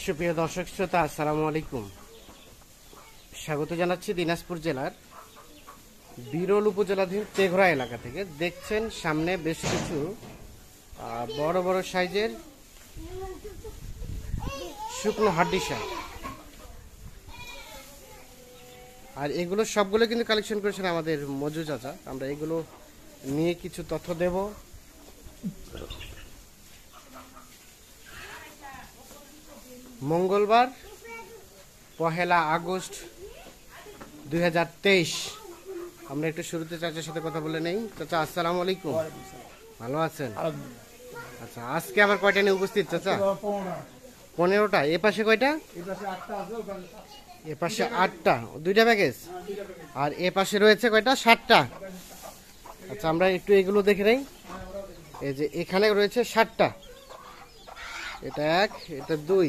সুপ্রিয় দর্শক শ্রোতা, আসসালামু আলাইকুম। স্বাগত জানাচ্ছি দিনাজপুর জেলার বিরল উপজেলাধীন তেঘরা এলাকা থেকে। দেখছেন সামনে বেশ কিছু বড় বড় সাইজের শুকনো হাড্ডিসার, আর এগুলো সবগুলো কিন্তু কালেকশন করেছেন আমাদের মজু চাচা। আমরা এগুলো নিয়ে কিছু তথ্য দেব। মঙ্গলবার 1 আগস্ট 2023। আমরা একটু শুরুতে চাচার সাথে কথা বলে নেই। চাচা আসসালামু আলাইকুম, ভালো আছেন? আচ্ছা, আজকে আবার কয়টা নিয়ে উপস্থিত চাচা? 15টা। এ পাশে কয়টা? এ পাশে 8টা, 2টা প্যাকেজ। আর এ পাশে রয়েছে কয়টা? 7টা। আচ্ছা, আমরা একটু এগুলো দেখে নেই। এই যে এখানে রয়েছে 7টা। এটা 1, এটা 2,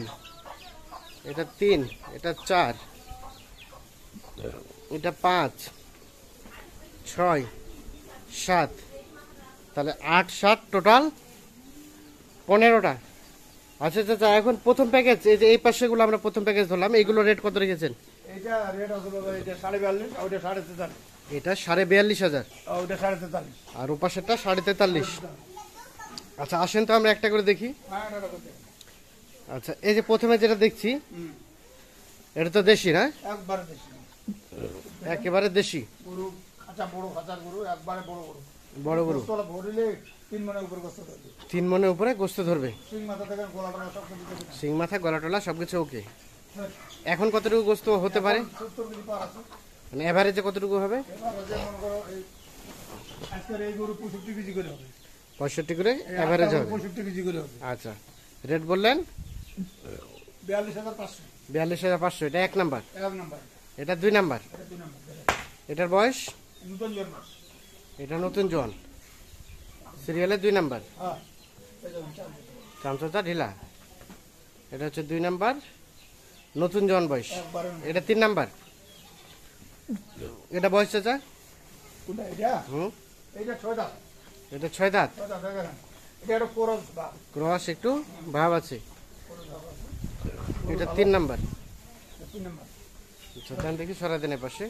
এটা 3, এটা 4, এটা 5, 6, 7, তাহলে 8, 7 টোটাল 15টা। আচ্ছা চাচা, এখন প্রথম প্যাকেজ, এই যে এই পাশেগুলো আমরা প্রথম প্যাকেজ ধরলাম, এইগুলো রেট কত রেখেছেন? এটা রেট আছে বাবা, এটা 42,500, ওটা 43,500। এটা 42,500, ওটা 43,500। আর ও পাশেরটা 43,500। আচ্ছা আসেন তো আমরা একটা করে দেখি। আচ্ছা, এই যে প্রথমে যেটা দেখছি, এটা তো দেশি না? একবারে দেশি, একেবারে দেশি গরু। আচ্ছা, বড় খাঁচার গরু, একবারে বড় গরু। বড় গরু। গোস্তটা ভরিলে 3 মণের উপর গোস্ত ধরবে। 3 মণের উপরে গোস্ত ধরবে। সিং মাথা থেকে গলাটা সব কিছু দেবে। সিং মাথা, গলাটলা সবকিছু ওকে। এখন কতটুকু গোস্ত হতে পারে? 70 কেজি পার আছে। মানে এভারেজে কতটুকু হবে? এবার যে মনে করো এই আজকের এই গরু 65 কেজি করে হবে। 65 করে এভারেজ হবে। 65 কেজি করে হবে। আচ্ছা, রেট বললেন 42,500। 42,500। এটা 1 নাম্বার। এক নাম্বার। এটা 2 নাম্বার। এটা 2 নাম্বার। এটার বয়স? নতুন জন্ম। এটা নতুন জন, সিরিয়ালের 2 নাম্বার। হ্যাঁ, এই যে চাল। চামচটা ঢিলা। এটা হচ্ছে 2 নাম্বার, নতুন জন বয়স। একবারে এটা 3 নাম্বার। এটা বয়স চাচা? কোনটা এটা? এইটা 6 দাঁত। এটা 6 দাঁত। 6 দাঁত দেখেন। এটা একটা কোরস বা ক্রস একটু ভাব আছে। এটা 3 নাম্বার। 3 নাম্বার। আচ্ছা, দেন দেখি, সরা দেন পাশে।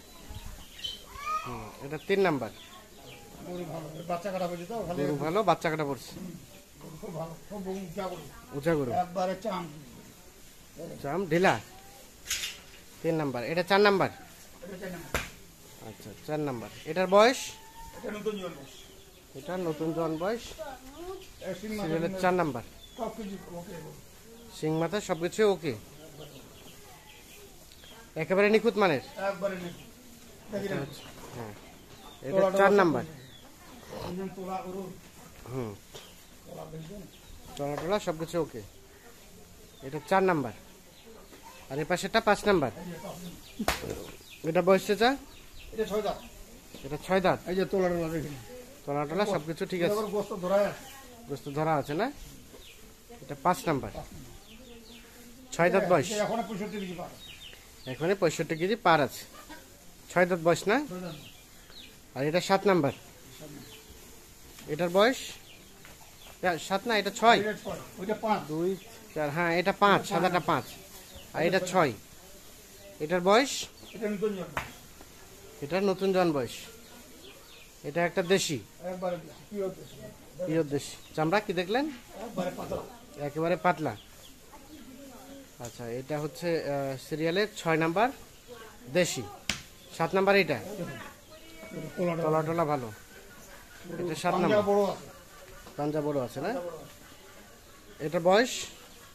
এটা 3 নাম্বার। গরু ভালো, বাচ্চা কাটা পড়ছে তো ভালো। গরু ভালো, বাচ্চা কাটা পড়ছে। গরু খুব ভালো, খুব উঁচা গরু। উঁচা গরু, একবারে চাম। চাম ঢিলা। 3 নাম্বার। এটা 4 নাম্বার। এটা 4 নাম্বার। আচ্ছা, 4 নাম্বার। এটার বয়স? এটা নতুন জন্ম। এটা নতুন জন বয়স, এই সিং মাথা সিরিয়ালের 4 নাম্বার। সব কিছু ওকে। সিং মাথা সবকিছু ওকে, একেবারে নিখুঁত মানের। একবারে নেই। দেখি না। হ্যাঁ, এটা 4 নাম্বার। একদম তোলা গরু। তোলা দেখছেন? টলা টলা সবকিছু ওকে। এটা 4 নাম্বার। আর এই পাশেরটা 5 নাম্বার। এটা বয়স চাচা? এটা 6 দাঁত। এটা 6 দাঁত। এই যে তোলা তোলা দেখেন। টলা টলা সবকিছু ঠিক আছে, এবার গোস্ত ধরায় আছে। গোস্ত ধরা আছে না? এটা 5 নাম্বার, 6 দাঁত বয়স। এটা এখন 65 কেজি পার। এখানে 65 কেজি পার আছে, 6 দাঁত বয়স না? আর এটা 7 নাম্বার। এটার বয়স 7 না, এটা 6। ওইটা 5। 2, 4, হ্যাঁ এটা 5, সাদাটা 5, আর এটা 6। এটার বয়স? এটা নতুন জন্ম। এটা নতুন জন বয়স। এটা একটা দেশি, একবারে পিওর দেশি। পিওর দেশি। চামড়া কি দেখলেন? একবারে পাতলা। একেবারে পাতলা। আচ্ছা, এটা হচ্ছে সিরিয়ালের 6 নাম্বার দেশি। 7 নাম্বার এটা টলা টলা ভালো। এটা 7 নাম্বার। বড় আছে। পাঞ্জা বড় আছে না? এটা বয়স?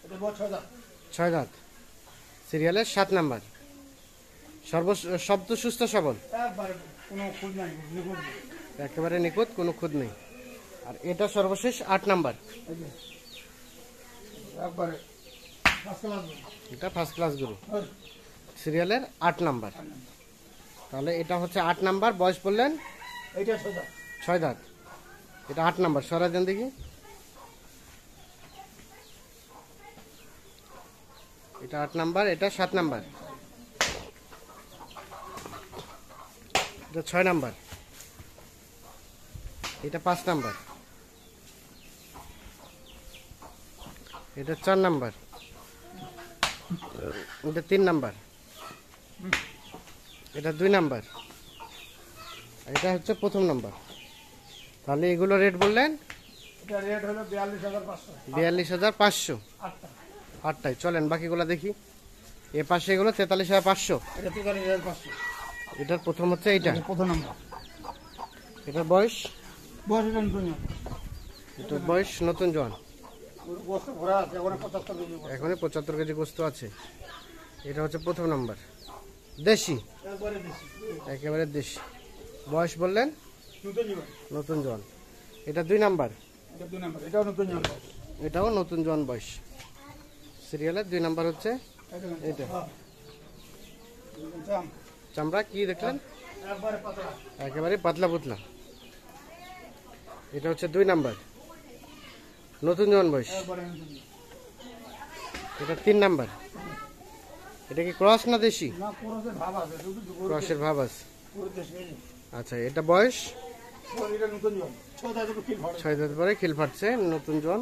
এটা বড় 6 দাঁত। 6 দাঁত, সিরিয়ালের 7 নাম্বার। শব্দ সুস্থ সবল, একবারে কোনো খুঁজ নাই, নিখুঁত। একেবারে নিখুঁত, কোনো খুঁত নেই। আর এটা সর্বশেষ 8 নাম্বার। একবারে ফার্স্ট ক্লাস। এটা ফার্স্ট ক্লাস গরু, সিরিয়ালের 8 নাম্বার। তাহলে এটা হচ্ছে 8 নাম্বার। বয়স বললেন? এইটা 6 দাঁত। 6 দাঁত। এটা 8 নাম্বার। সরা দেন দেখি। এটা 8 নাম্বার, এটা 7 নাম্বার, এটা 6 নাম্বার, এটা 5 নাম্বার, এটা 4 নাম্বার, এটা 3 নাম্বার, এটা 2 নাম্বার, এটা হচ্ছে প্রথম নাম্বার। তাহলে এগুলো রেট বললেন? এটা রেট হলো 42,500। 42,500। আটটা। আটটায় চলেন বাকিগুলো দেখি। এ পাশে এগুলো 43,500। এটা 43,500। এটার প্রথম হচ্ছে এইটা, এটা প্রথম নাম্বার। এটার বয়স, বয়স এটা নতুন না। এটার বয়স নতুন জোয়ান, গোস্ত ভরা আছে, এখন 75 কেজি গোস্ত। এখানে 75 কেজি গোস্ত আছে। এটা হচ্ছে প্রথম নাম্বার, দেশি, একবারে বেশি। একেবারে দেশি। বয়স বললেন নতুন জীবন। নতুন জোয়ান। এটা 2 নাম্বার, এটা 2 নাম্বার, এটাও নতুন নাম্বার। এটাও নতুন জোয়ান বয়স। সিরিয়ালের 2 নাম্বার হচ্ছে এটা। জাম। চামড়া কি দেখলেন? একবারে পাতলা। একেবারে পাতলা পুতলা। এটা হচ্ছে 2 নাম্বার, নতুন জোয়ান বয়স। একবারে নতুন। এটা 3 নাম্বার। এটা কি ক্রস না দেশি? না পুরোতে ভাব আছে, দুটো গরু ক্রসের ভাব আছে। পুরো দেশে। আচ্ছা, এটা বয়স এটা নতুন জীবন। 6 দাঁত কিল ভরা। 6 দাঁত পরে খিল ফাটছে, নতুন জোয়ান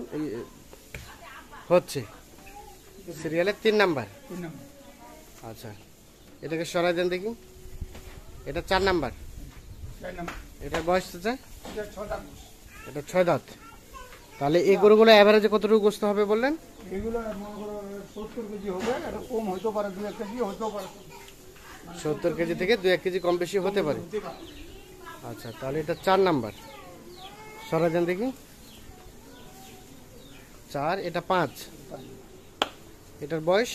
হচ্ছে। সিরিয়ালের 3 নাম্বার। 3 নাম্বার। আচ্ছা, এটাকে সরাই দেন দেখি। এটা 4 নাম্বার। 4 নাম্বার। এটার বয়স তো চাই, এটা 6 দাঁত। এটা 6 দাঁত। তাহলে এই গরুগুলো অ্যাভারেজে কতটুকু গোস্ত হবে বললেন? এগুলো মনে করো 70 কেজি হবে, এটা কম হইতে পারে, 2-1 কেজি হইতেও পারে। 70 কেজি থেকে 2-1 কেজি কম বেশি হতে পারে। হতে পারে। আচ্ছা, তাহলে এটা 4 নাম্বার। সরাই দেন দেখি। 4, এটা 5। এটার বয়স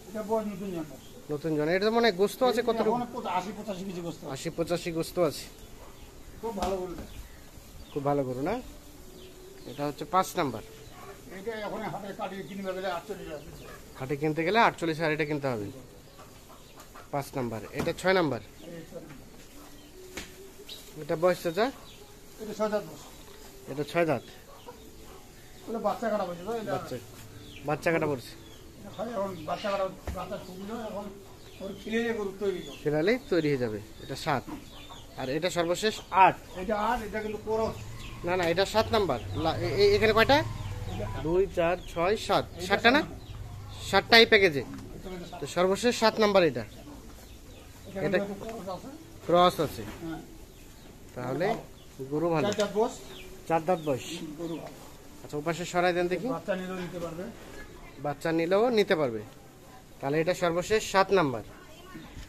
এটা বয়স নতুন নাম্বার। নতুন জন। এটা মানে গোস্ত আছে কতটুকু? 80-85 কেজি গোস্ত। 80-85 গোস্ত আছে। খুব ভালো বলবে। খুব ভালো গরু না? এটা হচ্ছে 5 নাম্বার। এটা এখন হাতে কাটিয়ে কিনবে গেলে 48,000 টাকা। হাটে কিনতে গেলে 48,000 এটা কিনতে হবে। 5 নাম্বার। এটা 6 নাম্বার। এটা বয়স চাচা? এটা 6 দাঁত বয়স। এটা 6 দাঁত। এটা বাচ্চা কাটা বলছে তো, এটা বাচ্চা কাটা পড়ছে। এখন বাচ্চা কাটা, বাচ্চা শুকিয়ে এখন ওর খিলে যে গরু তৈরি করে। ফেরালেই তৈরি হয়ে যাবে। এটা 7। আর এটা সর্বশেষ 8। এটা 8, এটা কিন্তু কোরস। না না, এটা 7 নাম্বার। এখানে কয়টা? 2, 4, 6, 7। 7টা না? 7টা এই প্যাকেজে। তো সর্বশেষ 7 নাম্বার এটা। এটা কোরস আছে। ক্রস আছে। হ্যাঁ। তাহলে গরু ভালো। 4 দাঁত বয়স। 4 দাঁত বয়স। গরু ভালো। আচ্ছা, ওপাশে সরাই দেন দেখি। বাচ্চা নিলেও নিতে পারবে। বাচ্চা নিলেও নিতে পারবে। তাহলে এটা সর্বশেষ 7 নাম্বার।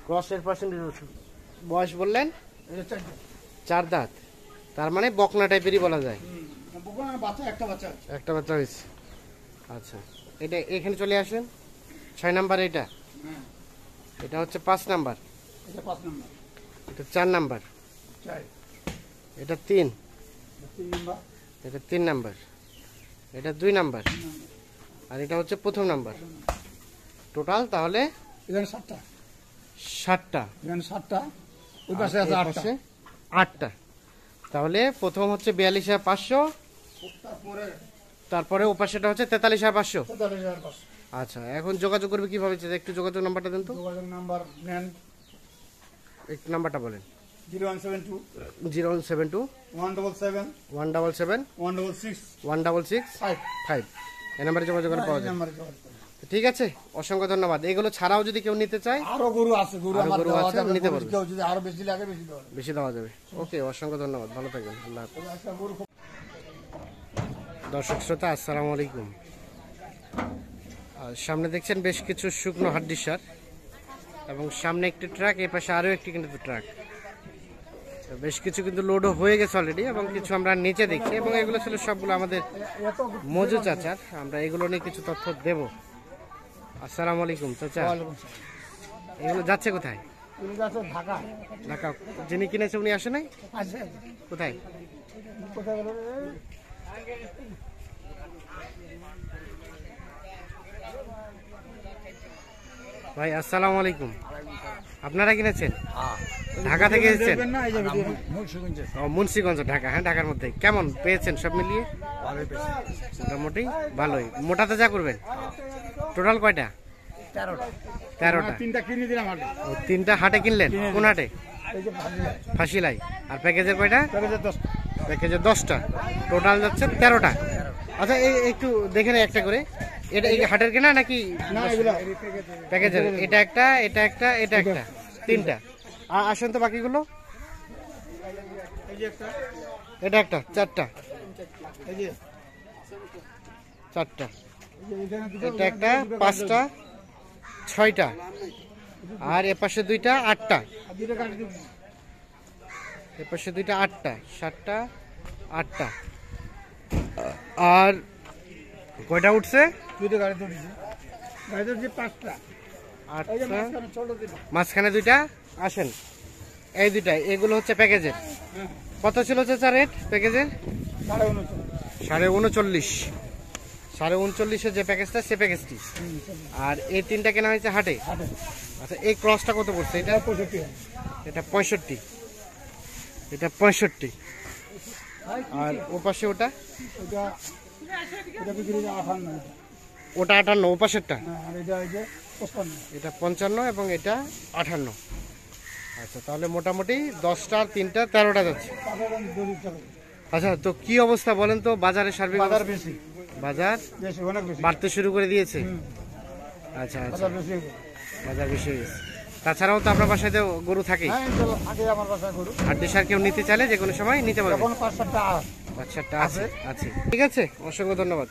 ক্রসের পার্সেন্টেজ বয়স বললেন এটা 4 দাঁত। 4 দাঁত। তার মানে বকনা টাইপেরই বলা যায়। বকনা বাচ্চা, একটা বাচ্চা আছে। একটা বাচ্চা হয়েছে। আচ্ছা, এটা এখানে চলে আসেন। 6 নাম্বার এটা। হ্যাঁ। এটা হচ্ছে 5 নাম্বার। এটা 5 নাম্বার। এটা 4 নাম্বার। 4। এটা 3। 3 নাম্বার। এটা 3 নাম্বার। এটা 2 নাম্বার। আর এটা হচ্ছে প্রথম নাম্বার। টোটাল তাহলে এখানে 7টা। 7টা। এখানে 7টা। ওই পাশে আছে 8টা। 8টা। তাহলে প্রথম হচ্ছে 42,500। তারপরে তারপরে ওপাশেটা হচ্ছে 43,500। 43,500। আচ্ছা, এখন যোগাযোগ করবে কিভাবে? একটু যোগাযোগ নাম্বারটা দেন তো। যোগাযোগ নাম্বার নেন। একটু নাম্বারটা বলেন। 0172 0172 177 177 166 166 5। 5। এই নাম্বারে যোগাযোগ করে পাওয়া এই যায়। নাম্বারে যোগাযোগ করুন। ঠিক আছে, অসংখ্য ধন্যবাদ। এগুলো ছাড়াও যদি কেউ নিতে চায়, আরো গরু আছে, গরু আরো আমার গরু দেওয়া আছে, যাবে, নিতে গরু পারবে। কেউ যদি আরো বেশি লাগে বেশি দেওয়া যাবে। বেশি দেওয়া যাবে। ওকে, অসংখ্য ধন্যবাদ। ভালো থাকবেন। আল্লাহ হাফেজ। তবে একটা গরু খুব দর্শক শ্রোতা, আসসালামু আলাইকুম। আর সামনে দেখছেন বেশ কিছু শুকনো হাড্ডি সার, এবং সামনে একটি ট্রাক, এই পাশে আরও একটি কিন্তু ট্রাক। বেশ কিছু কিন্তু লোডও হয়ে গেছে অলরেডি, এবং কিছু আমরা নিচে দেখছি। এবং এগুলো ছিল সবগুলো আমাদের এত মজু চাচার। আমরা এগুলো নিয়ে কিছু তথ্য দেব। আসসালামু আলাইকুম চাচা। এগুলো যাচ্ছে কোথায়? গরু আছে ঢাকা। ঢাকা। যিনি কিনেছে উনি আসে নাই? আছে কোথায়? কোথায় গেল? ভাই আসসালামু আলাইকুম। আপনারা কিনেছেন? ঢাকা থেকে এসেছেন? দেখবেন না, এই যে মুন্সিগঞ্জ। ও, মুন্সিগঞ্জ, ঢাকা। হ্যাঁ, ঢাকার মধ্যে। কেমন পেয়েছেন সব মিলিয়ে? মোটামুটি ভালোই। মোটাতে যা করবেন। টোটাল কয়টা? 13টা। 3টা কিনে দিলাম আগে। ও, 3টা হাটে কিনলেন? কোন হাটে? এই যে ভাজি ফাঁসিলাই। আর প্যাকেজের কয়টা? প্যাকেজে 10। প্যাকেজে 10টা। টোটাল যাচ্ছে 13টা। আচ্ছা, এই একটু দেখে নেই একটা করে। এটা এই হাটের কেনা নাকি না এগুলা প্যাকেজের? এটা একটা, এটা একটা, এটা একটা, তিনটা। আসেন তো বাকিগুলো। এই যে একটা, এটা একটা, চারটা, এই যে চারটা। এই যে এখানে দুটো, এটা একটা, পাঁচটা, ছয়টা। আর এপাশে দুইটা, আটটা। আর দুটো কাটি দিবি। এপাশে দুইটা, আটটা, সাতটা, আটটা। আর কয়টা উঠছে? দুটো গাড়ি ধরেছি, গাড়ি ধরেছি 5টা। এই যে আটটা। মাঝখানে ছোট দুটো। মাঝখানে দুইটা। আসেন, এই দুইটা, এগুলো হচ্ছে প্যাকেজের। হ্যাঁ, কত ছিল চাচা রেট প্যাকেজের? 39.5। 39.5। 39.5-এর যে প্যাকেজটা, সে প্যাকেজটি। আর এই তিনটা কেনা হয়েছে হাটে। হাটে আচ্ছা, এই ক্রসটা কত পড়ছে? এটা 65। এটা 65, এটা 65। আর ও পাশে ওটা, ওটা এটা বিক্রি হচ্ছে 58। ওটা 58, ও পাশেরটা। হ্যাঁ, আর এটা এই যে 55। এটা 55 এবং এটা 58। আচ্ছা, তাহলে মোটামুটি 10টা আর 3টা 13টা যাচ্ছে। তারপরে আমি দড়ি চালাই। আচ্ছা, তো কি অবস্থা বলেন তো বাজারের সার্বিক বাজার অবস্থা? বেশি, বাজার বেশি, অনেক বেশি। বাড়তে শুরু করে দিয়েছে। হুম, আচ্ছা আচ্ছা, বাজার বেশি। বাজার বেশি হয়ে গেছে। তাছাড়াও তো আপনার বাসায় তো গরু থাকে। হ্যাঁ, চলো আগে আমার বাসায় গরু। আর দেশার কেউ নিতে চাইলে যে কোনো সময় নিতে পারবে। এখন 5-7টা আর বাচ্চাটা আছে আছে। ঠিক আছে, অসংখ্য ধন্যবাদ।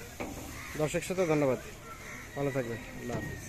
দর্শক সাথে ধন্যবাদ। ভালো থাকবেন। আল্লাহ হাফিজ।